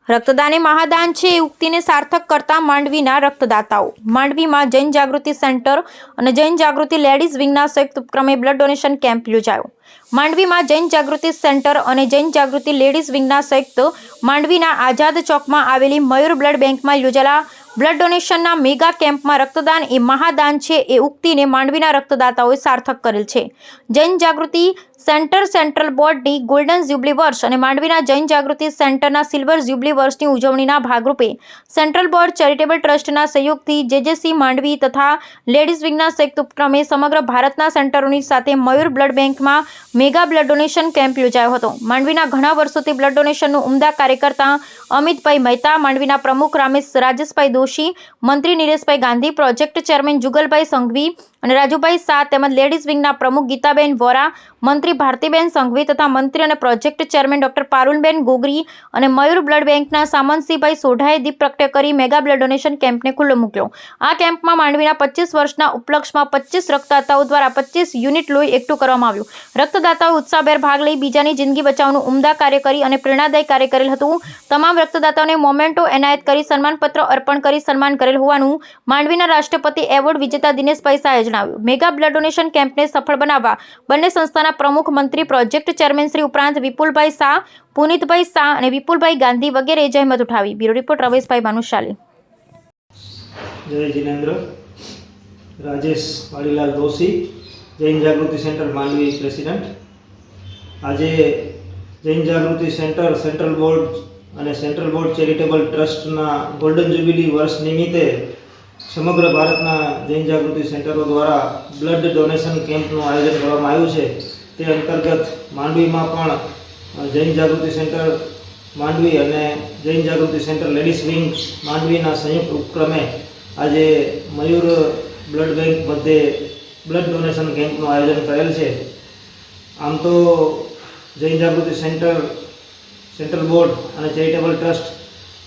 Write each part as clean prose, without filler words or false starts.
રક્તદાન એ મહાદાન છે એ ઉક્તિને સાર્થક કરતા માંડવીના રક્તદાતાઓ. માંડવીમાં જૈન જાગૃતિ સેન્ટર અને જૈન જાગૃતિ લેડીઝ વિંગના સંયુક્ત ઉપક્રમે બ્લડ ડોનેશન કેમ્પ યોજાયો. માંડવીમાં જૈન જાગૃતિ સેન્ટર અને જૈન જાગૃતિ લેડીઝ વિંગના સંયુક્ત માંડવીના આઝાદ ચોકમાં આવેલી મયુર બ્લડ બેંકમાં યોજાયેલા બ્લડ ડોનેશનના મેગા કેમ્પમાં રક્તદાન એ મહાદાન છે એ ઉક્તિને માંડવીના રક્તદાતાઓએ સાર્થક કરેલ છે. જૈન જાગૃતિ સેન્ટર સેન્ટ્રલ બોર્ડની ગોલ્ડન જ્યુબલી વર્ષ અને માંડવીના જૈન જાગૃતિ સેન્ટરના સિલ્વર જ્યુબલી વર્ષની ઉજવણીના ભાગરૂપે સેન્ટ્રલ બોર્ડ ચેરિટેબલ ટ્રસ્ટના સહયોગથી જેજેસી માંડવી તથા લેડીઝ વિંગના સંયુક્ત ઉપક્રમે સમગ્ર ભારતના સેન્ટરોની સાથે મયુર બ્લડ બેંકમાં મેગા બ્લડ ડોનેશન કેમ્પ યોજાયો હતો. માંડવીના ઘણા વર્ષોથી બ્લડ ડોનેશનનું ઉમદા કાર્ય કરતા અમિતભાઈ મહેતા, માંડવીના પ્રમુખ રાજેશભાઈ દોશી, મંત્રી નિલેશભાઈ ગાંધી, પ્રોજેક્ટ ચેરમેન જુગલભાઈ સંઘવી અને રાજુભાઈ શાહ તેમજ લેડીઝ વિંગના પ્રમુખ ગીતાબેન વોરા, મંત્રી ભારતીબેન સંઘવી તથા મંત્રી અને project chairman doctor Parulben Gogri અને મયુર બ્લડ બેંકના સામંતસિંહભાઈ સોઢાએ દીપ પ્રગટે કરી મેગા બ્લડ ડોનેશન કેમ્પને ખુલ્લો મૂક્યો. આ કેમ્પમાં માંડવીના 25 વર્ષના ઉપલક્ષમાં 25 રક્તદાતાઓ દ્વારા 25 યુનિટ લોહી એકઠું કરવામાં આવ્યું. રક્તદાતાઓએ ઉત્સાહભેર ભાગ લઈ બીજાની જિંદગી બચાવવાનું ઉમદા કાર્ય કરી અને પ્રેરણાદાયી કાર્ય કરેલ હતું. તમામ રક્તદાતાઓને મોમેન્ટો એનાયત કરી સન્માનપત્ર અર્પણ કરી સન્માન કરેલ હોવાનું માંડવીના રાષ્ટ્રપતિ એવોર્ડ વિજેતા દિનેશભાઈ શાહે જણાવ્યું. મેગા બ્લડ ડોનેશન કેમ્પને સફળ બનાવવા બંને સંસ્થાના પ્રમુખ, મંત્રી, પ્રોજેક્ટ ચેરમેન શ્રી ઉપરાંત વિપુલભાઈ શાહ, પુનિતભાઈ શાહ અને વિપુલભાઈ ગાંધી વગેરે જહેમત ઉઠાવી. Bureau report Rameshbhai Bhanushali. જય જિનેન્દ્ર. રાજેશ વાડીલાલ દોશી, જૈન જાગૃતિ સેન્ટર માંડવી પ્રેસિડેન્ટ. આજે જૈન જાગૃતિ સેન્ટર સેન્ટ્રલ બોર્ડ અને સેન્ટ્રલ બોર્ડ ચેરિટેબલ ટ્રસ્ટના ગોલ્ડન જ્યુબિલી વર્ષ નિમિત્તે સમગ્ર ભારતના જૈન જાગૃતિ સેન્ટરો દ્વારા બ્લડ ડોનેશન કેમ્પનું આયોજન કરવામાં આવ્યું છે. તે અંતર્ગત માંડવીમાં પણ જૈન જાગૃતિ સેન્ટર માંડવી અને જૈન જાગૃતિ સેન્ટર લેડીઝ વિંગ માંડવીના સંયુક્ત ઉપક્રમે આજે મયુર બ્લડ બેંક મધ્યે બ્લડ ડોનેશન કેમ્પનું આયોજન કરેલ છે. આમ તો જૈન જાગૃતિ સેન્ટર, સેન્ટ્રલ બોર્ડ અને ચેરિટેબલ ટ્રસ્ટ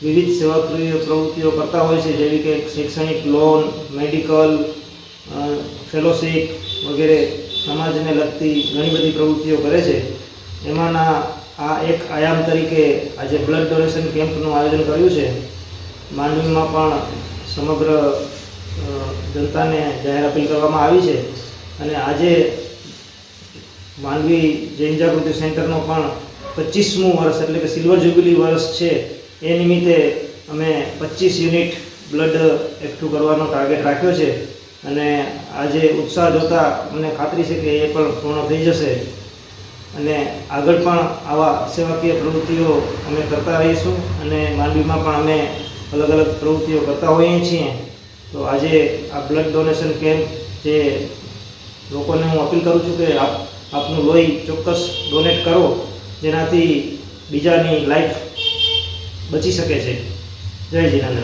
વિવિધ સેવાકીય પ્રવૃત્તિઓ કરતા હોય છે, જેવી કે શૈક્ષણિક લોન, મેડિકલ, ફેલોશિપ વગેરે સમાજને લગતી ઘણી બધી પ્રવૃત્તિઓ કરે છે. એમાંના આ એક આયામ તરીકે આજે બ્લડ ડોનેશન કેમ્પનું આયોજન કર્યું છે. માંડવીમાં પણ સમગ્ર જનતાને જાહેર અપીલ કરવામાં આવી છે અને આજે માંડવી જૈન જાગૃતિ સેન્ટરનો પણ 25મું વર્ષ એટલે કે સિલ્વર જ્યુબિલી વર્ષ છે. એ નિમિત્તે અમે 25 યુનિટ બ્લડ એકઠું કરવાનો ટાર્ગેટ રાખ્યો છે અને આજે ઉત્સાહ જોતાં મને ખાતરી છે કે એ પણ પૂર્ણ થઈ જશે અને આગળ પણ આવા સેવાકીય પ્રવૃત્તિઓ અમે કરતા રહીશું અને માંડવીમાં પણ અમે અલગ અલગ પ્રવૃત્તિઓ કરતા હોઈએ છીએ. તો આજે આ બ્લડ ડોનેશન કેમ્પ જે લોકોને હું અપીલ કરું છું કે આપનું લોહી ચોક્કસ ડોનેટ કરો, જેનાથી બીજાની લાઈફ બચી શકે છે. જય જિનેન્દ્ર.